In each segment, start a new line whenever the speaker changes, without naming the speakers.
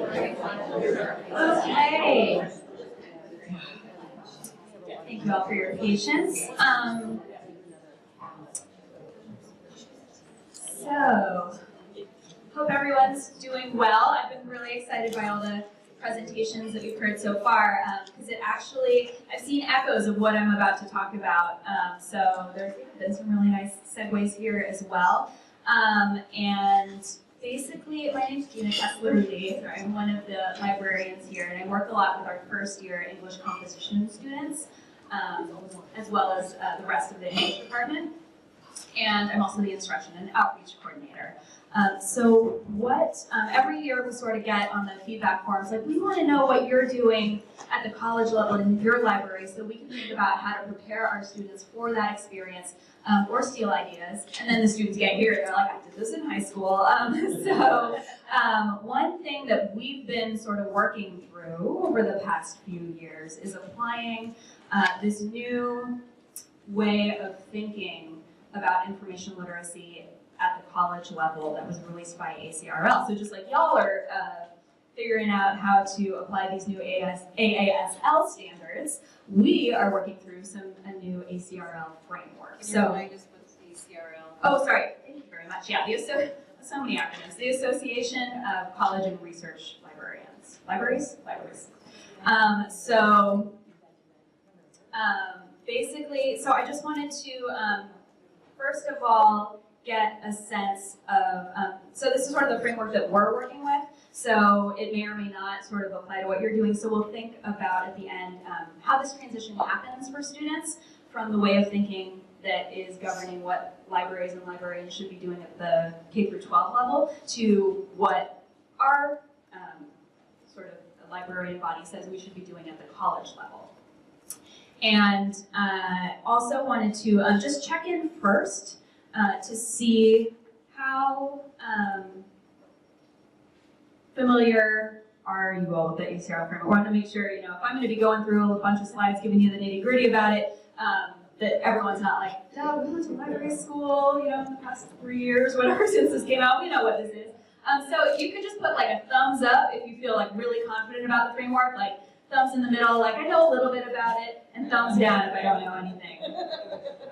Okay. Thank you all for your patience. So, hope everyone's doing well. I've been really excited by all the presentations that we've heard so far, because I've seen echoes of what I'm about to talk about. So there's been some really nice segues here as well. And basically, my name's Gina Kessler. I'm one of the librarians here, and I work a lot with our first year English composition students, as well as the rest of the English department. And I'm also the instruction and outreach coordinator. So every year we sort of get on the feedback forums, like, we want to know what you're doing at the college level in your library so we can think about how to prepare our students for that experience, or steal ideas. And then the students get here and they're like, I did this in high school. One thing that we've been sort of working through over the past few years is applying this new way of thinking about information literacy at the college level that was released by ACRL. So just like y'all are figuring out how to apply these new AASL standards, we are working through a new ACRL framework. So,
remind us what's the ACRL?
Oh, sorry. Thank you very much. Yeah, so many acronyms. The Association of College and Research Librarians. Libraries? Basically, so I just wanted to, first of all, get a sense of, so this is sort of the framework that we're working with, so it may or may not sort of apply to what you're doing, so we'll think about at the end how this transition happens for students from the way of thinking that is governing what libraries and librarians should be doing at the K through 12 level to what our sort of librarian body says we should be doing at the college level. And also wanted to just check in first to see how familiar are you all with the ACRL framework. I want to make sure, if I'm going to be going through a bunch of slides giving you the nitty-gritty about it, that everyone's not like, oh, we went to library school, in the past 3 years, whatever, since this came out, we know what this is. So if you could just put like a thumbs up if you feel like really confident about the framework, like thumbs in the middle, like I know a little bit about it, and thumbs down if I don't know anything.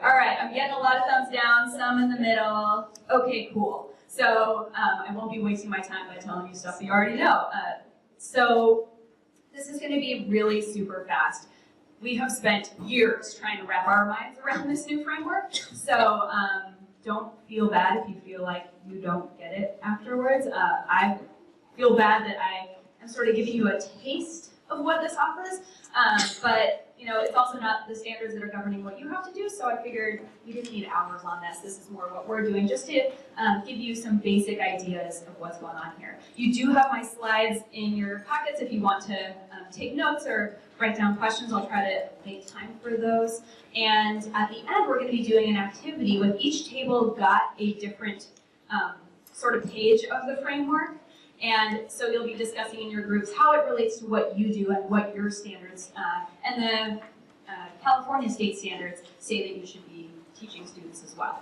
All right, I'm getting a lot of thumbs down, some in the middle. Okay, cool. So I won't be wasting my time by telling you stuff that you already know. So this is going to be really super fast. We have spent years trying to wrap our minds around this new framework, so don't feel bad if you feel like you don't get it afterwards. I feel bad that I am sort of giving you a taste of what this offers, but it's also not the standards that are governing what you have to do, so I figured we didn't need hours on this. This is more what we're doing, just to give you some basic ideas of what's going on here. You do have my slides in your packets if you want to take notes or write down questions. I'll try to make time for those. And at the end, we're going to be doing an activity with each table got a different sort of page of the framework. And so you'll be discussing in your groups how it relates to what you do and what your standards and the California state standards say that you should be teaching students as well.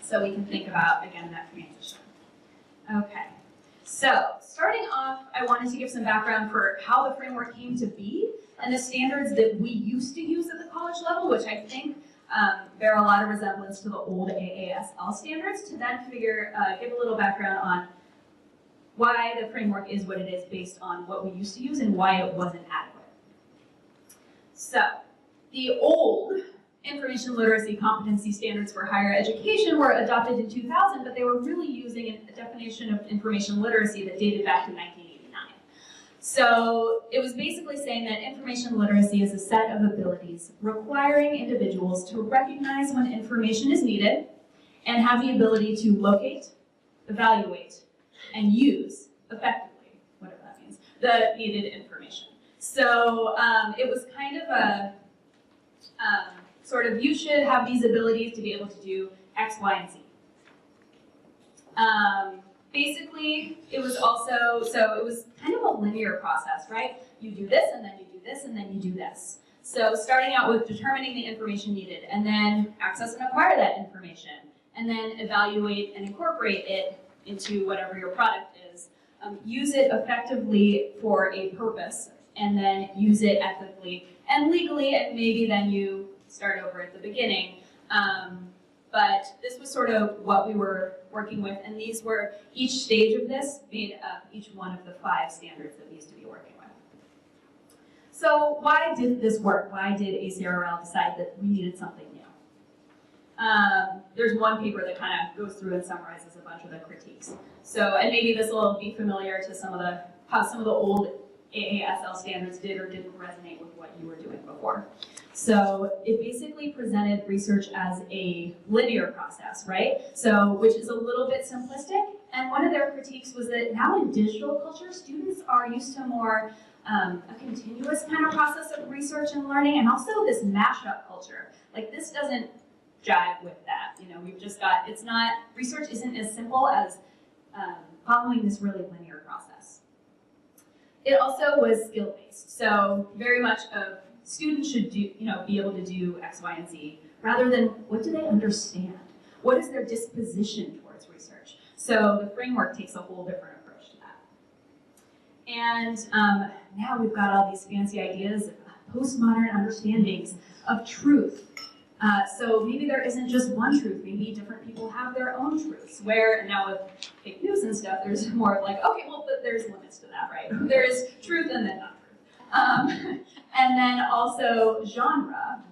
So we can think about, again, that transition. Okay, so starting off, I wanted to give some background for how the framework came to be and the standards that we used to use at the college level, which I think bear a lot of resemblance to the old AASL standards, to then give a little background on why the framework is what it is based on what we used to use and why it wasn't adequate. So, the old information literacy competency standards for higher education were adopted in 2000, but they were really using a definition of information literacy that dated back to 1989. So, it was basically saying that information literacy is a set of abilities requiring individuals to recognize when information is needed and have the ability to locate, evaluate, and use effectively, whatever that means, the needed information. So it was kind of a sort of, you should have these abilities to be able to do X, Y, and Z. Basically, it was also, so it was kind of a linear process, right? You do this, and then you do this, and then you do this. So starting out with determining the information needed, and then access and acquire that information, and then evaluate and incorporate it into whatever your product is, use it effectively for a purpose, and then use it ethically and legally, and maybe then you start over at the beginning. But this was sort of what we were working with, and these were, each stage of this made up each one of the 5 standards that we used to be working with. So why didn't this work? Why did ACRL decide that we needed something new? There's one paper that kind of goes through and summarizes a bunch of the critiques. So, and maybe this will be familiar to how some of the old AASL standards did or didn't resonate with what you were doing before. So it basically presented research as a linear process, right? So, which is a little bit simplistic. And one of their critiques was that now in digital culture, students are used to more a continuous kind of process of research and learning, and also this mashup culture. Like, this doesn't jive with that. You know, we've just got, it's not, research isn't as simple as following this really linear process. It also was skill-based. So very much of students should do, you know, be able to do X, Y, and Z, rather than what do they understand? What is their disposition towards research? So the framework takes a whole different approach to that. And now we've got all these fancy ideas of postmodern understandings of truth. So maybe there isn't just one truth, maybe different people have their own truths, where now with fake news and stuff, there's more of like, okay, well, but there's limits to that, right? There is truth and then not truth. And then also genre.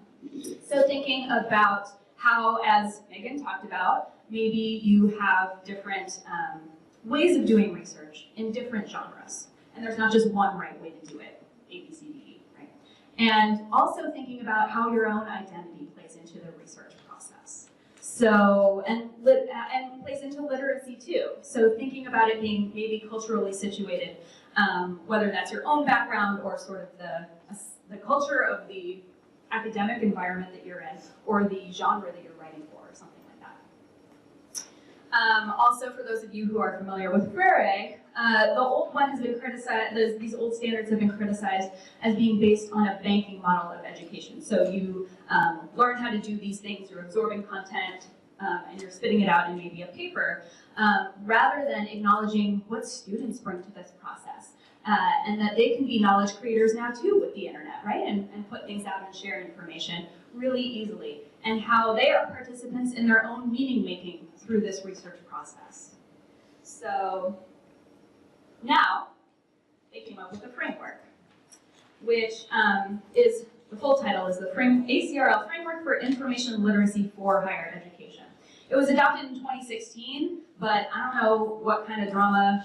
So thinking about how, as Megan talked about, maybe you have different ways of doing research in different genres. And there's not just one right way to do it, A, B, C, D, E, right? And also thinking about how your own identity plays into the research process. So, and plays into literacy too. So thinking about it being maybe culturally situated, whether that's your own background or sort of the culture of the academic environment that you're in, or the genre that you're writing for, or something like that. Also, for those of you who are familiar with Freire, the old one has been criticized, these old standards have been criticized as being based on a banking model of education. So you learn how to do these things, you're absorbing content, and you're spitting it out in maybe a paper, rather than acknowledging what students bring to this process. And that they can be knowledge creators now too with the internet, right? And put things out and share information really easily. And how they are participants in their own meaning making through this research process. So now they came up with a framework, which is, the full title is the ACRL Framework for Information Literacy for Higher Education. It was adopted in 2016, but I don't know what kind of drama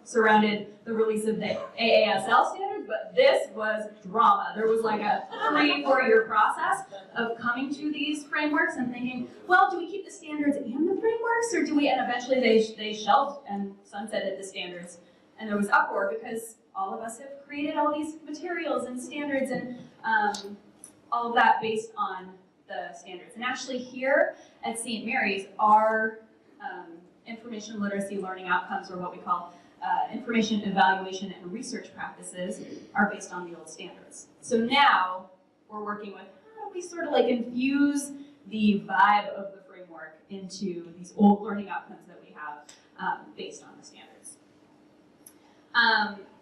surrounded the release of the AASL standards, but this was drama. There was like a 3-4 year process of coming to these frameworks and thinking, well, do we keep the standards and the frameworks, or do we, and eventually they shelved and sunsetted the standards. And there was uproar because all of us have created all these materials and standards and all of that based on the standards. And actually here at St. Mary's, our information literacy learning outcomes, or what we call information evaluation and research practices, are based on the old standards. So now we're working with how do we sort of like infuse the vibe of the framework into these old learning outcomes that we have based on the standards.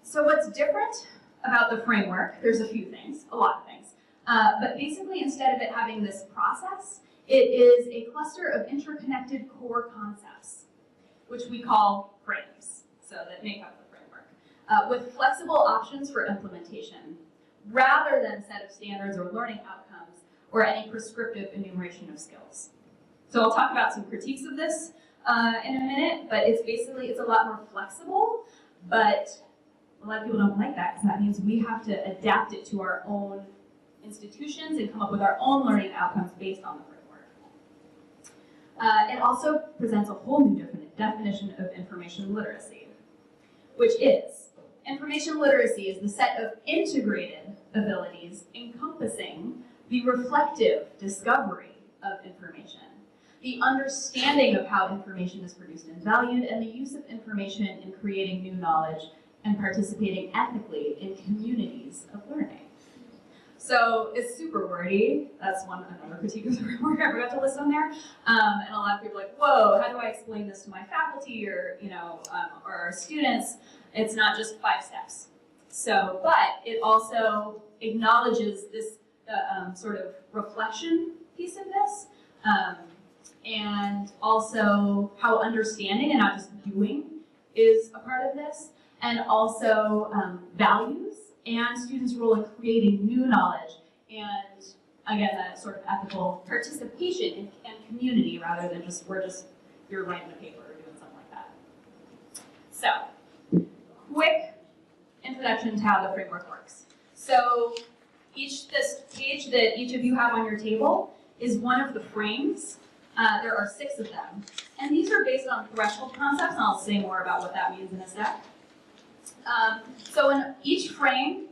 So what's different about the framework, there's a few things, a lot of things. But basically, instead of it having this process, it is a cluster of interconnected core concepts, which we call frames, so that make up the framework, with flexible options for implementation, rather than a set of standards or learning outcomes, or any prescriptive enumeration of skills. So I'll talk about some critiques of this in a minute, but it's basically, it's a lot more flexible, but a lot of people don't like that, because that means we have to adapt it to our own institutions and come up with our own learning outcomes based on the framework. It also presents a whole new definition of information literacy, which is, information literacy is the set of integrated abilities encompassing the reflective discovery of information, the understanding of how information is produced and valued, and the use of information in creating new knowledge and participating ethically in communities of learning. So it's super wordy. That's another critique of the framework I forgot to list on there. And a lot of people are like, whoa, how do I explain this to my faculty or or our students? It's not just 5 steps. So, but it also acknowledges this sort of reflection piece of this, and also how understanding and not just doing is a part of this, and also values and students' role in creating new knowledge, and again, that sort of ethical participation and community rather than just you're writing a paper or doing something like that. So, quick introduction to how the framework works. So, this page that each of you have on your table is one of the frames. There are 6 of them. And these are based on threshold concepts, and I'll say more about what that means in a sec. So in each frame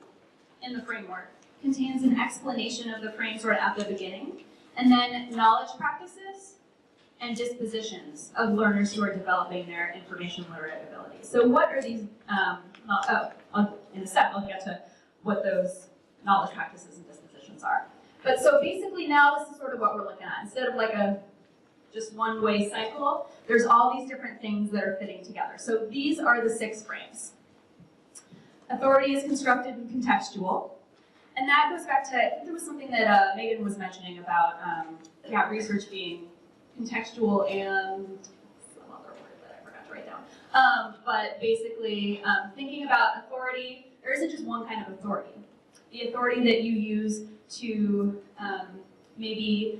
in the framework contains an explanation of the frame sort of at the beginning, and then knowledge practices and dispositions of learners who are developing their information literate abilities. So what are these, in a sec I'll get to what those knowledge practices and dispositions are. But so basically now this is sort of what we're looking at. Instead of like a just one-way cycle, there's all these different things that are fitting together. So these are the 6 frames. Authority is constructed and contextual. And that goes back to, I think there was something that Megan was mentioning about research being contextual and some other word that I forgot to write down. But basically, thinking about authority, there isn't just one kind of authority. The authority that you use to maybe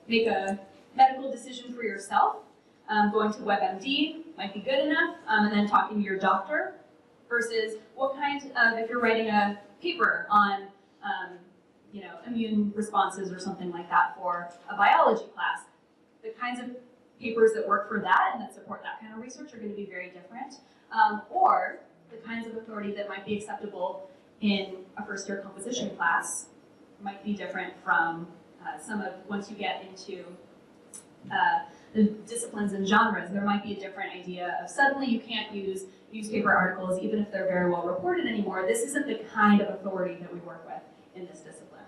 make a medical decision for yourself, going to WebMD might be good enough, and then talking to your doctor, versus what kind of, if you're writing a paper on immune responses or something like that for a biology class, the kinds of papers that work for that and that support that kind of research are going to be very different, or the kinds of authority that might be acceptable in a first-year composition class might be different from once you get into the disciplines and genres. There might be a different idea of suddenly you can't use newspaper articles even if they're very well reported anymore. This isn't the kind of authority that we work with in this discipline.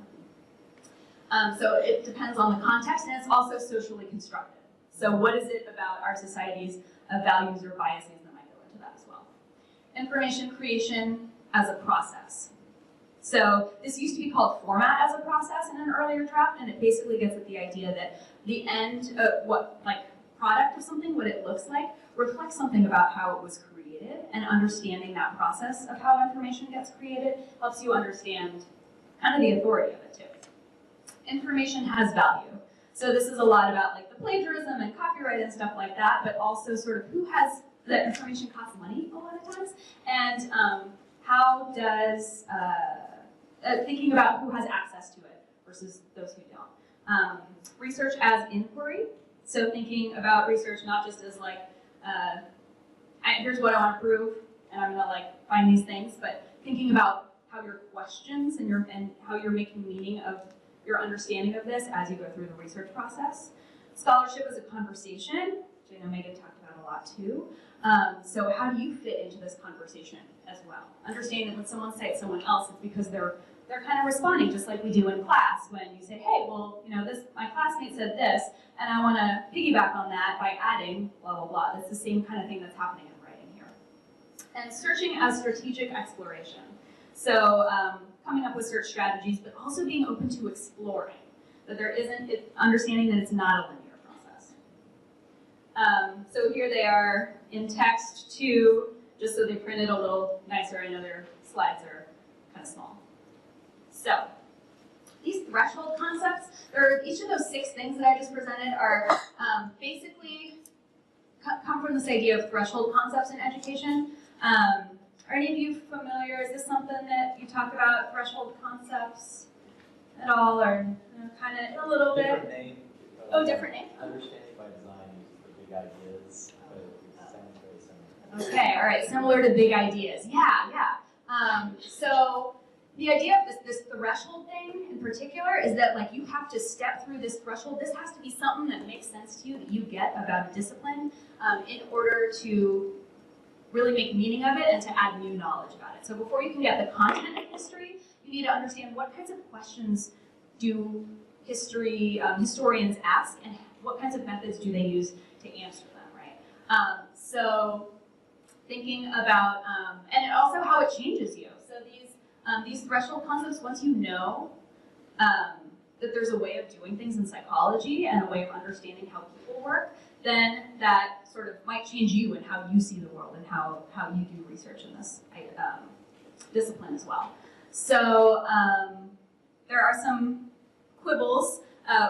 So it depends on the context, and it's also socially constructed. So what is it about our society's values or biases that might go into that as well? Information creation as a process. So this used to be called format as a process in an earlier draft, and it basically gets at the idea that the end product of something, what it looks like, reflects something about how it was created, and understanding that process of how information gets created helps you understand kind of the authority of it too. Information has value. So this is a lot about like the plagiarism and copyright and stuff like that, but also sort of who has, the information costs money a lot of times, and how does, thinking about who has access to it versus those who don't. Research as inquiry, so thinking about research not just as like, here's what I want to prove, and I'm gonna like find these things, but thinking about how your questions and how you're making meaning of your understanding of this as you go through the research process. Scholarship as a conversation, which I know Megan talked about a lot too. So how do you fit into this conversation as well? Understanding that when someone cites someone else, it's because they're kind of responding just like we do in class when you say, hey, well, my classmate said this, and I want to piggyback on that by adding blah, blah, blah. That's the same kind of thing that's happening in writing here. And searching as strategic exploration. So coming up with search strategies, but also being open to exploring. That there isn't, understanding that it's not a linear process. So here they are in text too, just so they printed a little nicer. I know their slides are kind of small. So these threshold concepts, each of those 6 things that I just presented are basically come from this idea of threshold concepts in education. Are any of you familiar? Is this something that you talk about, threshold concepts at all, or kind of a little bit?
Different name.
Oh, different name.
Understanding by design uses the big ideas, but it sounds very similar.
Okay, all right, similar to big ideas. Yeah. So the idea of this threshold thing in particular is that like you have to step through this threshold. This has to be something that makes sense to you, that you get about a discipline in order to really make meaning of it and to add new knowledge about it. So before you can get the content of history, you you need to understand what kinds of questions do historians ask, and what kinds of methods do they use to answer them, right? So thinking about, and also how it changes you. So these threshold concepts, once you know that there's a way of doing things in psychology and a way of understanding how people work, then that sort of might change you and how you see the world and how you do research in this discipline as well. So there are some quibbles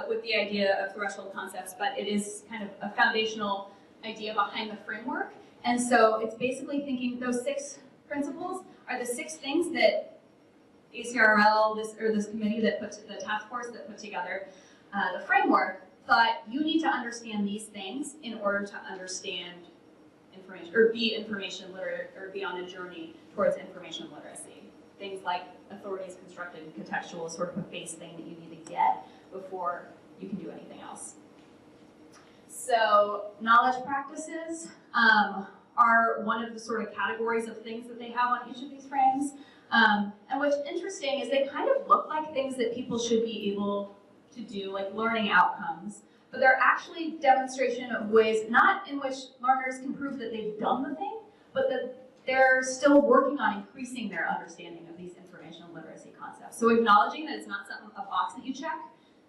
with the idea of threshold concepts, but it is kind of a foundational idea behind the framework. And so it's basically thinking those 6 principles are the 6 things that ACRL, this committee that put the task force that put together the framework, thought you need to understand these things in order to understand information, or be information literate, or be on a journey towards information literacy. Things like authority is constructed and contextual is sort of a base thing that you need to get before you can do anything else. So knowledge practices are one of the sort of categories of things that they have on each of these frames. And what's interesting is they kind of look like things that people should be able to do, like learning outcomes, but they're actually demonstration of ways, not in which learners can prove that they've done the thing, but that they're still working on increasing their understanding of these informational literacy concepts. So acknowledging that it's not something, a box that you check,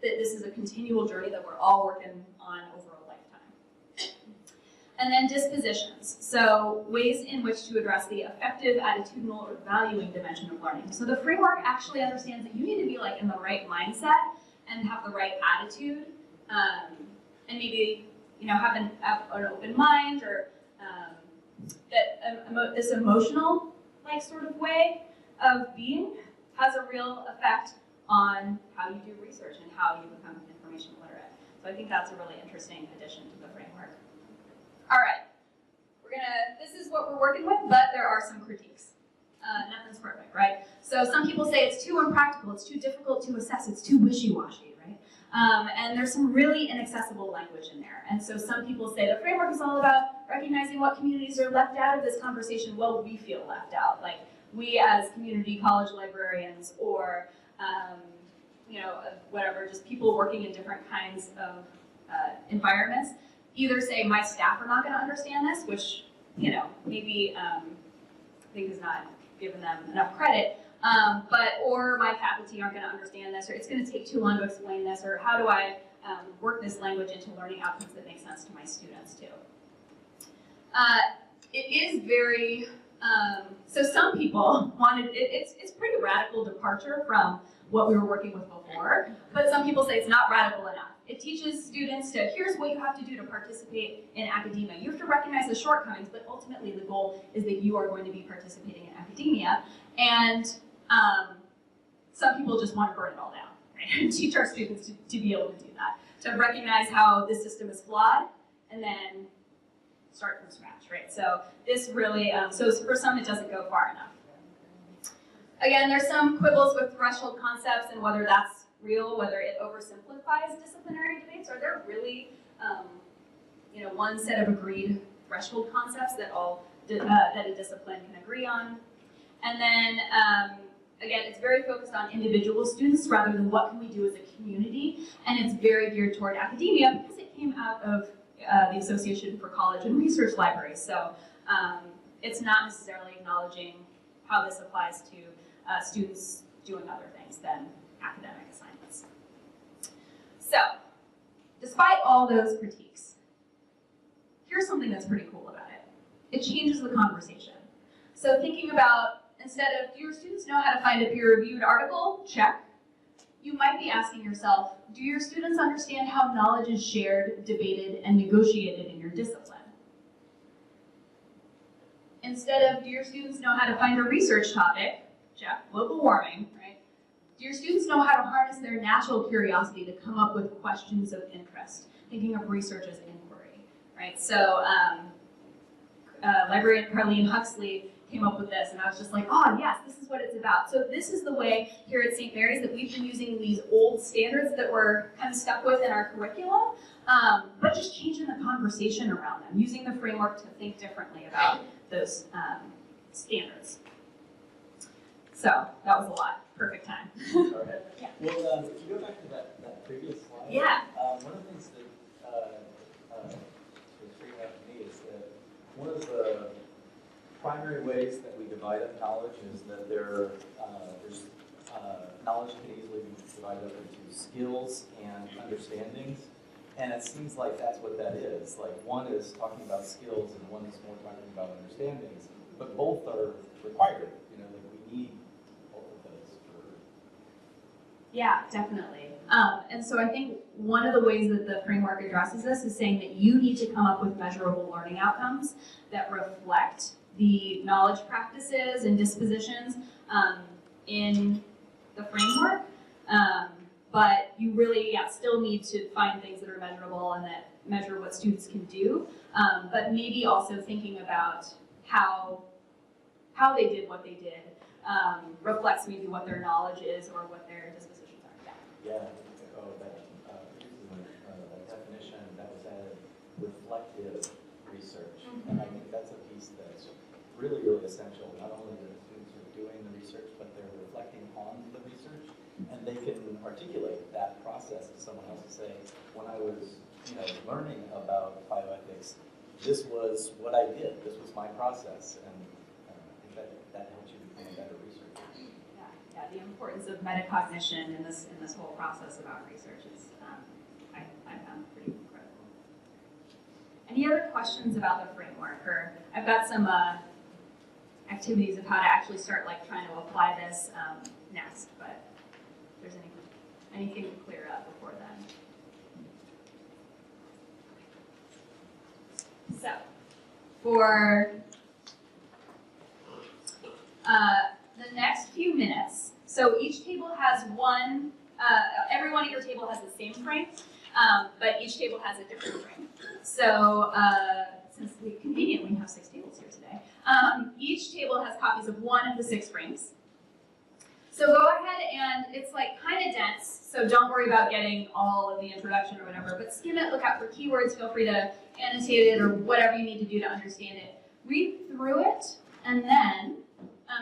that this is a continual journey that we're all working on over a lifetime. And then dispositions, so ways in which to address the affective, attitudinal, or valuing dimension of learning. So the framework actually understands that you need to be like in the right mindset and have the right attitude, and maybe have an open mind, or that this emotional sort of way of being has a real effect on how you do research and how you become information literate. So I think that's a really interesting addition to the framework. All right, this is what we're working with, but there are some critiques. Nothing's perfect, right? So some people say it's too impractical, it's too difficult to assess, it's too wishy-washy, right? And there's some really inaccessible language in there. And so some people say the framework is all about recognizing what communities are left out of this conversation. Well, we feel left out. Like we as community college librarians, or whatever, just people working in different kinds of environments, either say my staff are not going to understand this, which maybe I think is not giving them enough credit, or my faculty aren't going to understand this, or it's going to take too long to explain this, or how do I work this language into learning outcomes that make sense to my students too. It is very, so some people wanted, it's pretty radical departure from what we were working with before, but some people say it's not radical enough. It teaches students to, here's what you have to do to participate in academia. You have to recognize the shortcomings, but ultimately the goal is that you are going to be participating in academia. And some people just want to burn it all down, right? And teach our students to be able to do that, to recognize how this system is flawed, and then start from scratch, right? So this really, so for some it doesn't go far enough. Again, there's some quibbles with threshold concepts and whether that's real, whether it oversimplifies disciplinary debates. Are there really, one set of agreed threshold concepts that that a discipline can agree on? And then, again, it's very focused on individual students rather than what can we do as a community, and it's very geared toward academia because it came out of the Association for College and Research Libraries. So it's not necessarily acknowledging how this applies to students doing other things than academic assignments. So, despite all those critiques, here's something that's pretty cool about it. It changes the conversation. So thinking about, instead of, do your students know how to find a peer-reviewed article? Check. You might be asking yourself, do your students understand how knowledge is shared, debated, and negotiated in your discipline? Instead of, do your students know how to find a research topic? Check. Global warming, right? Do your students know how to harness their natural curiosity to come up with questions of interest? Thinking of research as inquiry, right? So librarian Carleen Huxley came up with this, and I was just like, oh yes, this is what it's about. So this is the way here at St. Mary's that we've been using these old standards that we're kind of stuck with in our curriculum, but just changing the conversation around them, using the framework to think differently about those standards.
Okay.
So that was a lot. Perfect time.
All right.
Yeah.
Well, if you go back to that previous slide,
Yeah.
one of the things that was freaking out to me is that one of the primary ways that we divide up knowledge is that there's knowledge can easily be divided up into skills and understandings. And it seems like that's what that is. Like one is talking about skills and one is more talking about understandings, but both are required. You know, like we need both of those for.
Yeah, definitely. And so I think one of the ways that the framework addresses this is saying that you need to come up with measurable learning outcomes that reflect the knowledge practices and dispositions in the framework. But you really, still need to find things that are measurable and that measure what students can do. But maybe also thinking about how they did what they did reflects maybe what their knowledge is or what their dispositions are.
Yeah. Oh, that definition that was added, reflective research.
Mm-hmm.
And I think that's a piece that's really, really essential. Not only that the students are doing the research, but they're reflecting on the research. And they can articulate that process to someone else and say, when I was learning about bioethics, this was what I did. This was my process. And I think that helps you become a better researcher.
Yeah, the importance of metacognition in this whole process about research is, I found pretty critical. Any other questions about the framework? Or I've got some activities of how to actually start trying to apply this next, but if there's anything to clear up before then. So, for the next few minutes, so each table has one, everyone at your table has the same frame, but each table has a different frame. So, since we conveniently have 6 tables here today, each table has copies of one of the 6 frames. So go ahead and it's kind of dense, so don't worry about getting all of the introduction or whatever, but skim it, look out for keywords, feel free to annotate it or whatever you need to do to understand it. Read through it, and then,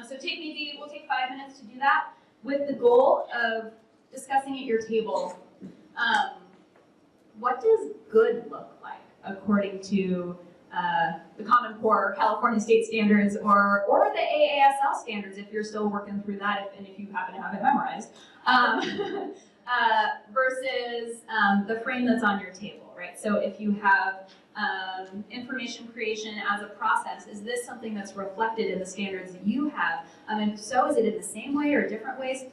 so we'll take 5 minutes to do that with the goal of discussing at your table, what does good look like according to the Common Core California state standards or the AASL standards if you're still working through that and if you happen to have it memorized, versus the frame that's on your table, right? So if you have information creation as a process, is this something that's reflected in the standards that you have? And if so, is it in the same way or different ways?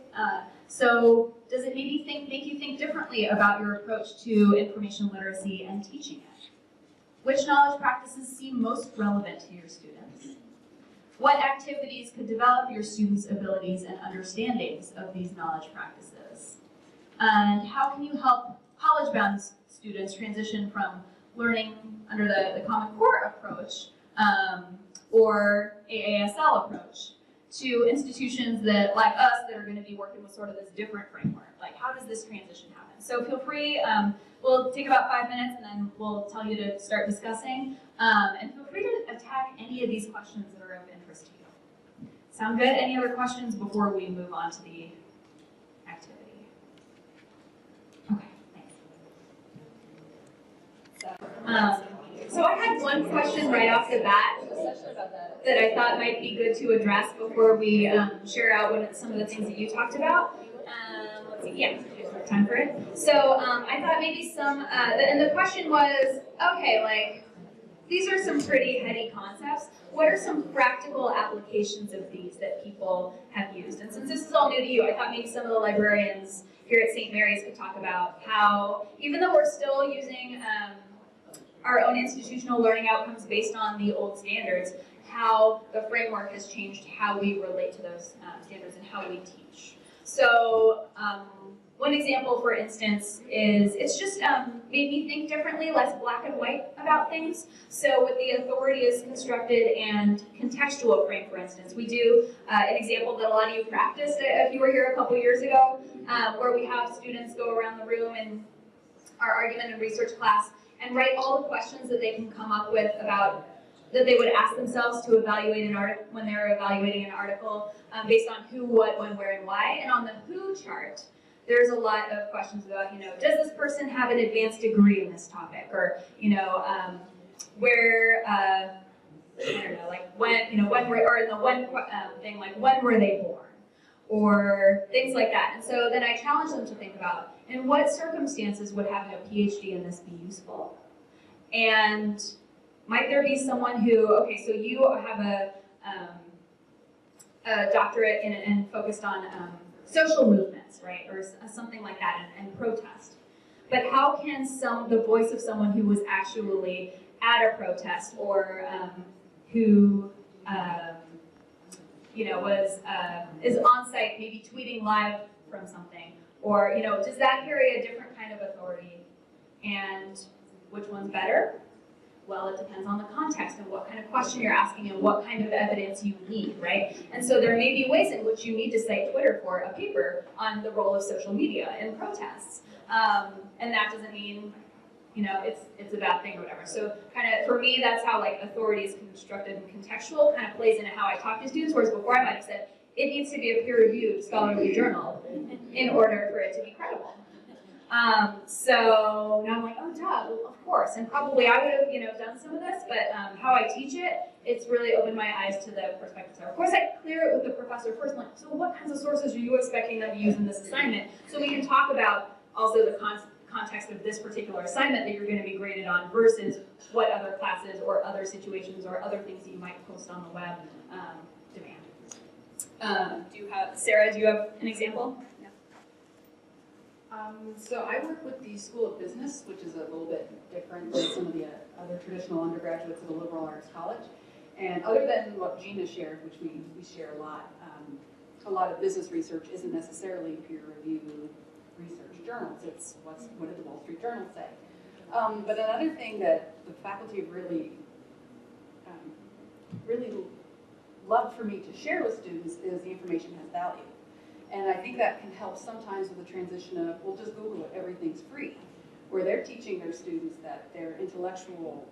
So does it maybe make you think differently about your approach to information literacy and teaching it? Which knowledge practices seem most relevant to your students? What activities could develop your students' abilities and understandings of these knowledge practices? And how can you help college-bound students transition from learning under the Common Core approach or AASL approach to institutions that, like us, that are going to be working with sort of this different framework? Like, how does this transition happen? So feel free. We'll take about 5 minutes, and then we'll tell you to start discussing. And feel free to attack any of these questions that are of interest to you. Sound good? Any other questions before we move on to the activity? Okay, thanks. So I had one question right off the bat that I thought might be good to address before we share out some of the things that you talked about. Let's see, yeah, time for it. So I thought maybe and the question was, okay, these are some pretty heady concepts. What are some practical applications of these that people have used? And since this is all new to you, I thought maybe some of the librarians here at St. Mary's could talk about how, even though we're still using our own institutional learning outcomes based on the old standards, how the framework has changed how we relate to those standards and how we teach. So one example, for instance, is it's just made me think differently, less black and white about things. So with the authority is constructed and contextual frame, for instance, we do an example that a lot of you practiced if you were here a couple years ago, where we have students go around the room in our argument and research class and write all the questions that they can come up with about that they would ask themselves to evaluate an article when they're evaluating an article based on who, what, when, where, and why. And on the who chart, there's a lot of questions about, does this person have an advanced degree in this topic, or where I don't know, like when were, or in the when thing, like when were they born, or things like that. And so then I challenge them to think about, in what circumstances would having a PhD in this be useful? And might there be someone who, okay, so you have a doctorate and focused on social movements, right, or something like that, and protest. But how can the voice of someone who was actually at a protest, or who is on site, maybe tweeting live from something, or does that carry a different kind of authority? And which one's better? Well, it depends on the context and what kind of question you're asking and what kind of evidence you need, right? And so there may be ways in which you need to cite Twitter for a paper on the role of social media in protests. And that doesn't mean, it's a bad thing or whatever. So kind of, for me, that's how like authority is constructed and contextual kind of plays into how I talk to students, whereas before I might have said, it needs to be a peer-reviewed scholarly journal in order for it to be credible. So now I'm like, oh, duh, well, of course. And probably I would have, done some of this, but how I teach it, it's really opened my eyes to the perspectives there. Of course, I clear it with the professor first. I'm like, so what kinds of sources are you expecting them to use in this assignment? So we can talk about also the context of this particular assignment that you're going to be graded on versus what other classes or other situations or other things that you might post on the web demand. Sarah, do you have an example?
So I work with the School of Business, which is a little bit different than some of the other traditional undergraduates of a liberal arts college. And other than what Gina shared, which we share a lot of business research isn't necessarily peer-reviewed research journals. It's what did the Wall Street Journal say? But another thing that the faculty have really loved for me to share with students is the information has value. And I think that can help sometimes with the transition of, well, just Google it, everything's free, where they're teaching their students that their intellectual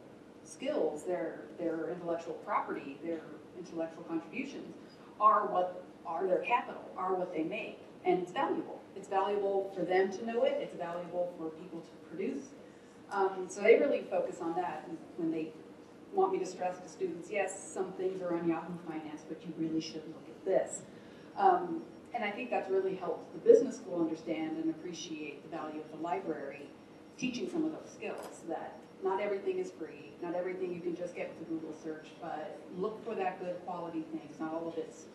skills, their intellectual property, their intellectual contributions are their capital, are what they make. And it's valuable. It's valuable for them to know it. It's valuable for people to produce. So they really focus on that. And when they want me to stress to students, yes, some things are on Yahoo Finance, but you really should look at this. And I think that's really helped the business school understand and appreciate the value of the library, teaching some of those skills, that not everything is free, not everything you can just get with a Google search, but look for that good quality things. Not all of it's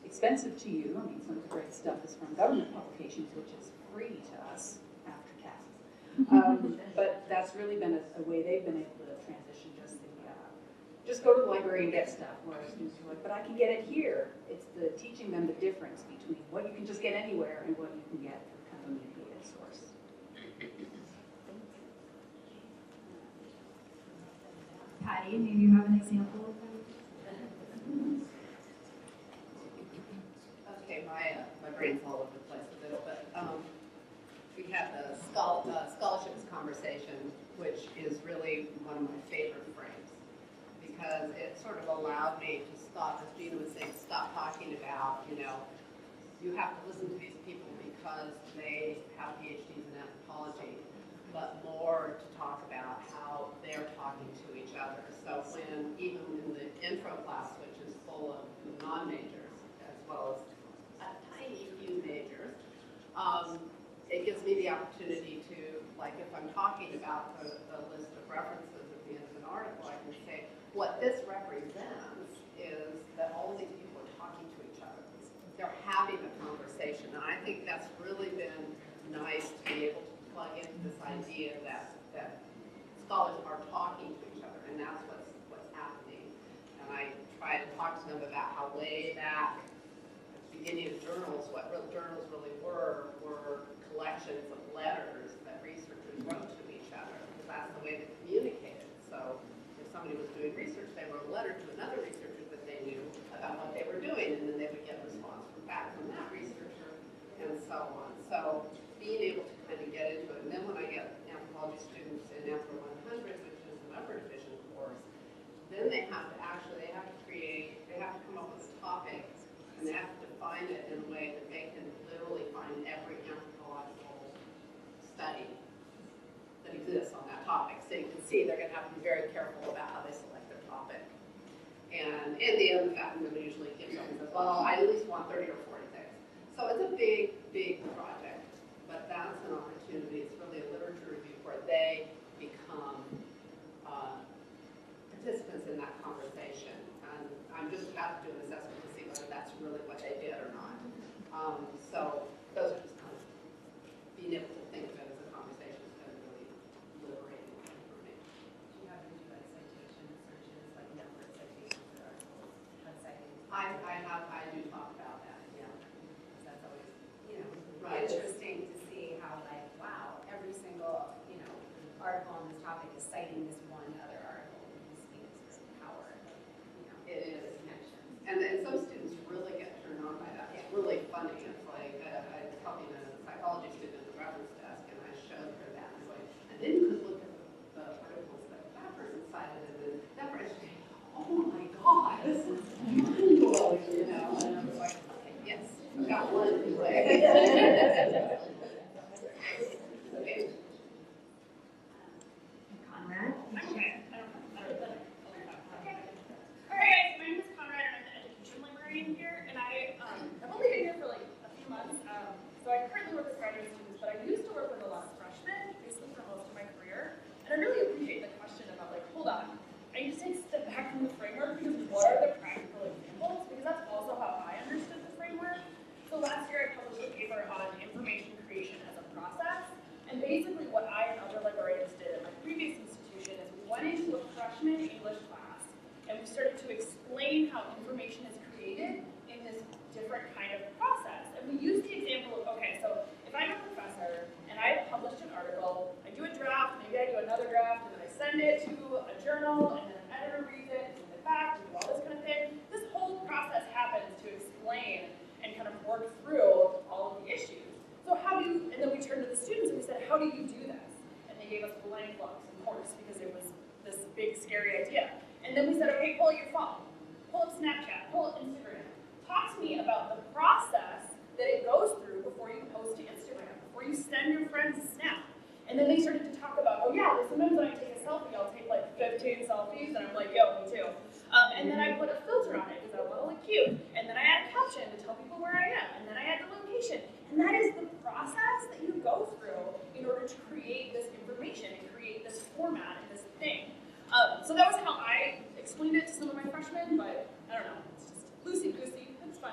expensive to you. I mean, some of the great stuff is from government publications, which is free to us after taxes. But that's really been a way they've been able to transition just go to the library and get stuff, where students are like, but I can get it here. It's the teaching them the difference between what you can just get anywhere and what you can get from kind of a mediated source.
Patty, maybe you have an example of that?
Okay, my brain's all over the place with this, but we had the scholarships conversation, which is really one of my favorite frames, because it sort of allowed me to stop, as Gina was saying, stop talking about, you have to listen to these people because they have PhDs in anthropology, but more to talk about how they're talking to each other. So when, even in the intro class, which is full of non-majors, as well as a tiny few majors, it gives me the opportunity to, like, if I'm talking about the list of references at the end of an article, I can say, what this represents is that all of these people are talking to each other. They're having a conversation, and I think that's really been nice to be able to plug into this idea that scholars are talking to each other, and that's what's happening. And I try to talk to them about how way back at the beginning of journals, what real journals really were collections of letters that researchers wrote to each other, because that's the way they communicated. So if somebody was doing research, they wrote a letter to another researcher that they knew about what they were doing, and then they would get a response back from that researcher, and so on. So being able to kind of get into it, and then when I get anthropology students in Anthro 100, which is an upper division course, then they study that exists on that topic. So you can see they're going to have to be very careful about how they select their topic. And in the end, the faculty member usually gives up and says, well, I at least want 30 or 40 things. So it's a big, big project, but that's an opportunity. It's really a literature review where they become participants in that conversation. And I'm just about to do an assessment to see whether that's really what they did or not. So those are just kind of being able to think of it as a conversation is kind of really liberating for me.
Do you have to do like citation searches, like number of citations or articles?
I do talk about that, yeah.
That's always,
Right.
interesting to see how like, wow, every single, article on this topic is citing this one other article. It speaks to the power of,
It is.
connections.
And some students really get turned on by that. It's really funny. It's like, I was helping a psychology student at the reference desk, and I showed her that. I was like, and then you could look at the articles that person cited, and then that person, oh my God, this is cool, And I was like, okay, yes, I've got one anyway. Okay.
Conrad?
Okay. All right, my name is Conrad, and I'm the education librarian here, and I've only been here for like a few months. So I currently work with graduate students, but I used to work with a lot of freshmen, basically for most of my career. And I really appreciate the question about like, hold on, I need to take a step back from the framework because what are the practical examples? Because that's also how I understood the framework. So last year I published a paper on information creation as a process. And basically what I and other librarians did at my previous institution is we went into a freshman English class and we started to explain how information is created in this different kind of process. And we used the example of, okay, so if I'm a professor and I published an article, I do a draft, maybe I do another draft, and then I send it to a journal, and then an editor reads it, sends it back, we do all this kind of thing. This whole process happens to explain and kind of work through all of the issues. So how do you, and then we turned to the students and we said, how do you do this? And they gave us blank looks, of course, because it was this big, scary idea. And then we said, okay, pull out your phone, pull up Snapchat, pull up Instagram. Talk to me about the process that it goes through before you post to Instagram, before you send your friends a snap. And then they started to talk about, oh yeah, well, sometimes when I take a selfie, I'll take like 15 selfies, and I'm like, yo, me too. And then I put a filter on it because I want to look cute. And then I add a caption to tell people where I am. And then I add the location. And that is the process that you go through in order to create this information and create this format and this thing. So that was how I explained it to some of my freshmen, but I don't know, it's just loosey-goosey, it's fun.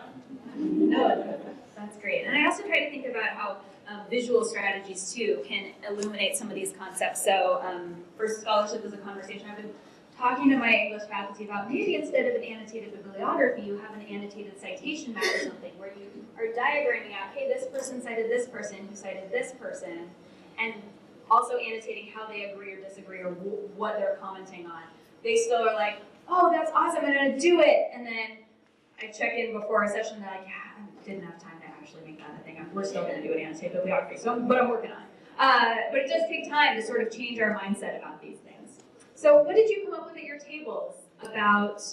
No, that's great. And I also try to think about how visual strategies too can illuminate some of these concepts. So for scholarship as a conversation, I've been talking to my English faculty about maybe instead of an annotated bibliography, you have an annotated citation map or something where you are diagramming out, hey, this person cited this person who cited this person, and also annotating how they agree or disagree or what they're commenting on. They still are like, oh, that's awesome, I'm gonna do it. And then I check in before a session, they're like, yeah, I didn't have time to actually make that a thing. We're still gonna do an annotated bibliography, but I'm working on it. But it does take time to sort of change our mindset about these things. So what did you come up with at your tables about,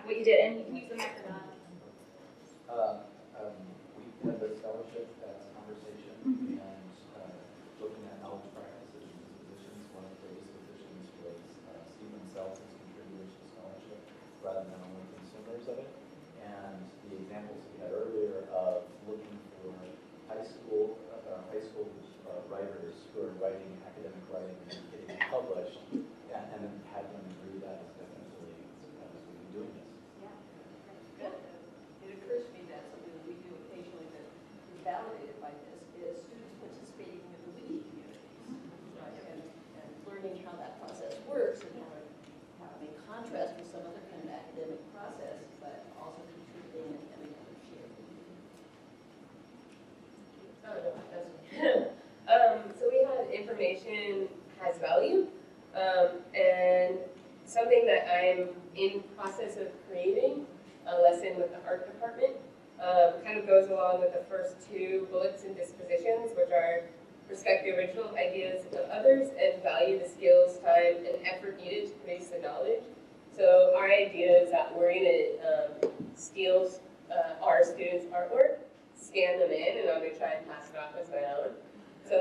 what you did? And you can use the microphone.
We had the scholarship conversation and looking at knowledge practices and dispositions. One of the biggest positions was Steve himself as contributors to scholarship rather than only consumers of it. And the examples we had earlier of looking for high school writers who are writing academic writing and getting it published, and then have them read that is definitely as we've been doing this.
Good. It occurs to me that something that we do occasionally that is validated by this is students participating in the wiki communities, right? And learning how that process works and how it may contrast with some other kind of academic process, but also contributing and having others share.
Oh, no, that's so we had information has value, and something that I'm in process of creating a lesson with the art department kind of goes along with the first two bullets and dispositions, which are respect the original ideas of others and value the skills, time, and effort needed to produce the knowledge. So our idea is that we're going to steal our students' artwork, scan them in, and I'm going to try and pass it off as my own. So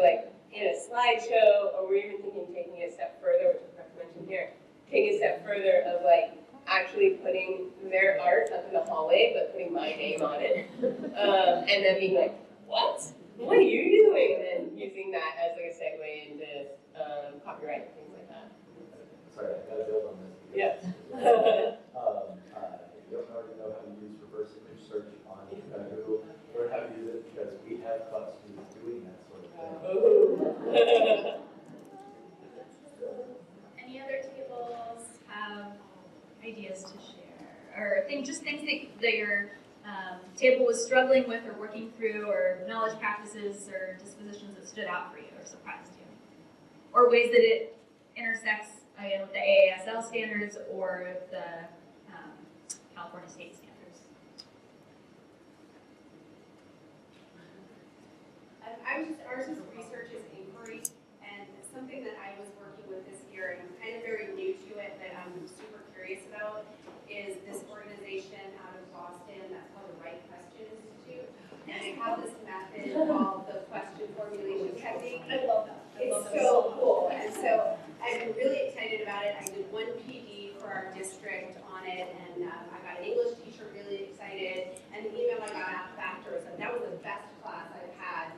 slideshow, or we're even thinking taking it a step further, which is mentioned here, taking a step further of like actually putting their art up in the hallway, but putting my name on it, and then being like, what? What are you doing? And then using that as like a segue into copyright and things like that.
Sorry, I gotta build on this.
Yeah.
You don't already know how to use reverse image search on Google, learn how to use it because we have caught students doing that sort of thing.
Any other tables have ideas to share? Or just things that your table was struggling with or working through, or knowledge practices or dispositions that stood out for you or surprised you? Or ways that it intersects with the AASL standards or with the California state standards?
Ours is research is inquiry, and something that I was working with this year, and I'm kind of very new to it, but I'm super curious about, is this organization out of Boston that's called the Right Question Institute, and they have this method called the question formulation technique.
I love that.
It's so cool, and so I've been really excited about it. I did one PD for our district on it, and I got an English teacher really excited, and the email I got after said that was the best class I've had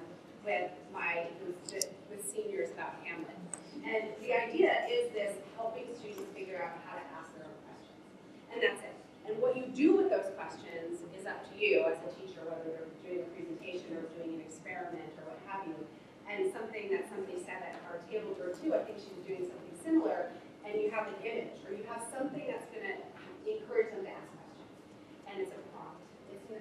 with seniors about Hamlet. And the idea is this helping students figure out how to ask their own questions. And that's it. And what you do with those questions is up to you as a teacher, whether you're doing a presentation or doing an experiment or what have you. And something that somebody said at our table door too, I think she was doing something similar, and you have an image or you have something that's going to encourage them to ask questions. And it's a prompt.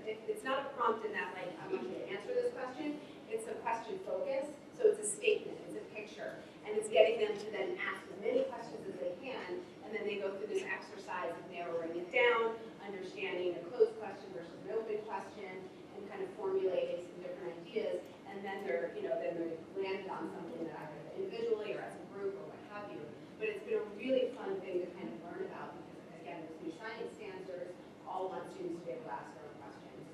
It's not a prompt in that, like, I want you to answer this question. It's a question focus, so it's a statement, it's a picture, and it's getting them to then ask as many questions as they can, and then they go through this exercise of narrowing it down, understanding a closed question versus an open question, and kind of formulating some different ideas, and then they're landed on something that either individually or as a group or what have you. But it's been a really fun thing to kind of learn about because, again, there's new science standards, all want students to be able to ask their own questions.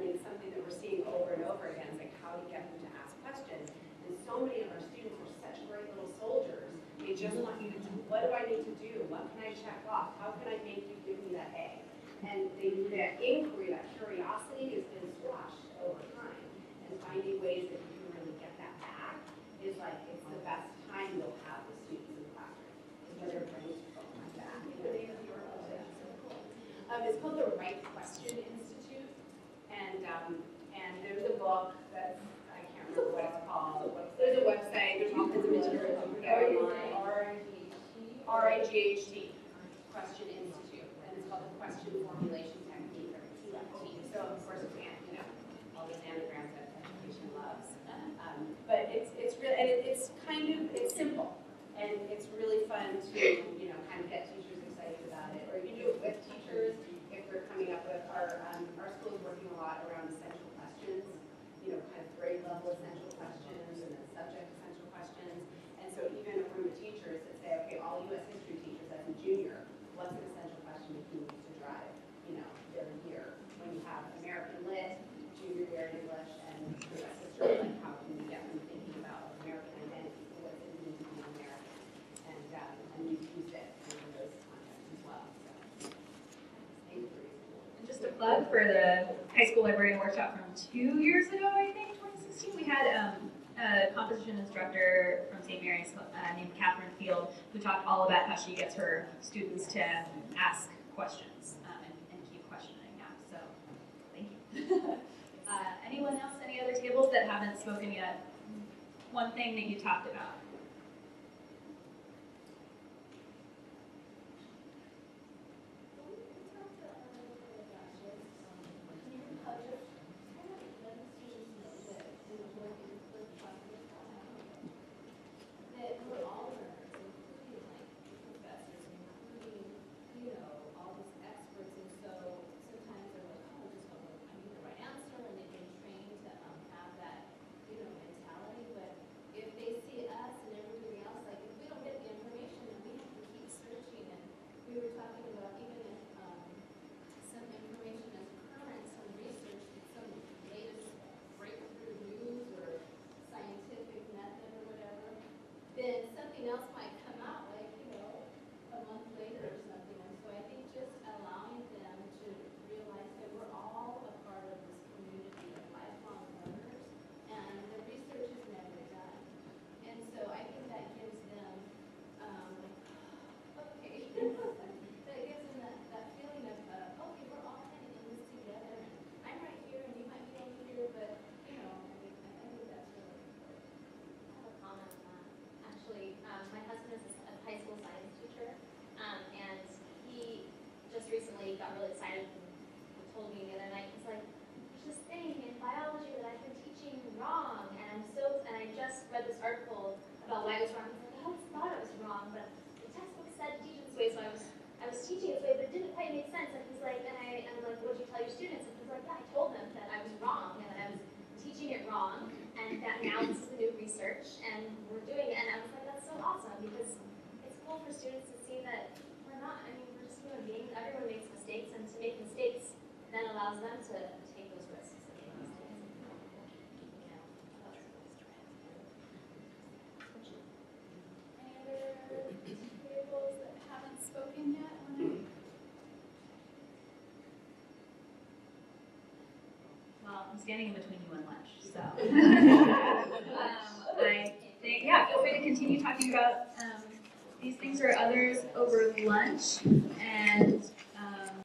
It's something that we're seeing over and over again. It's like how to get them to ask questions. And so many of our students are such great little soldiers. They just want you to do, what do I need to do? What can I check off? How can I make you give me that A? And that inquiry, that curiosity has been squashed over time. And finding ways that you can really get that back is like, it's the best time you'll have with students in the classroom. Is when their brains go like that. It's called the Right Question Institute. And there's a book that I can't remember what it's called. There's a website. There's all kinds of materials you can get online. RIGHT, Question Institute, and it's called the Question Formulation Technique, or TFT. So of course you can't, all these anagrams that education loves. But it's really, and it's simple, and it's really fun to kind of get teachers excited about it, or you can do it with teachers. If we're coming up with our school is working a lot around essential questions, kind of grade level essential questions and then subject essential questions. And so even from the teachers that say, okay, all U.S. history teachers as a junior, what's an essential question that you need to drive, their year? When you have American Lit, junior year English, and U.S. history, like how can you get them thinking about American identity, what does it mean to be American? And you've used it in those contexts as well. So.
And just a plug for the high school librarian workshop from 2 years ago, I think, 2016, we had a composition instructor from St. Mary's named Catherine Field, who talked all about how she gets her students to ask questions and keep questioning now. So, thank you. Anyone else, any other tables that haven't spoken yet? One thing that you talked about.
If they see us
something else might come out, like, a month later or something. And so I think just allowing them to realize that we're all a part of this community of lifelong learners, and the research is never done. And so I think that gives them, okay, that gives them that feeling of, okay, we're all kind of in this together. And I'm right here, and you might be over here, but, I think that's really important.
I have a comment on that. Actually, my husband is a high school science teacher, and he just recently got really excited and he told me the other night, he's like, there's this thing in biology that I've been teaching wrong, and I just read this article about why it was wrong. He's like, I always thought it was wrong, but the textbook said to teach it this way, so I was teaching it this way, but it didn't quite make sense. And he's like, I'm like, what did you tell your students? And he's like, yeah, I told them that I was wrong, and that I was teaching it wrong, and that now this is the new research, and we're doing it. And I was like, that's so awesome, because it's cool for students to see that we're we're just human beings, everyone makes mistakes, and to make mistakes then allows them to take those risks.
Any other variables that haven't spoken yet?
Well, I'm standing in between you and lunch, so. I think, yeah, feel free to continue talking about these things or others over lunch. And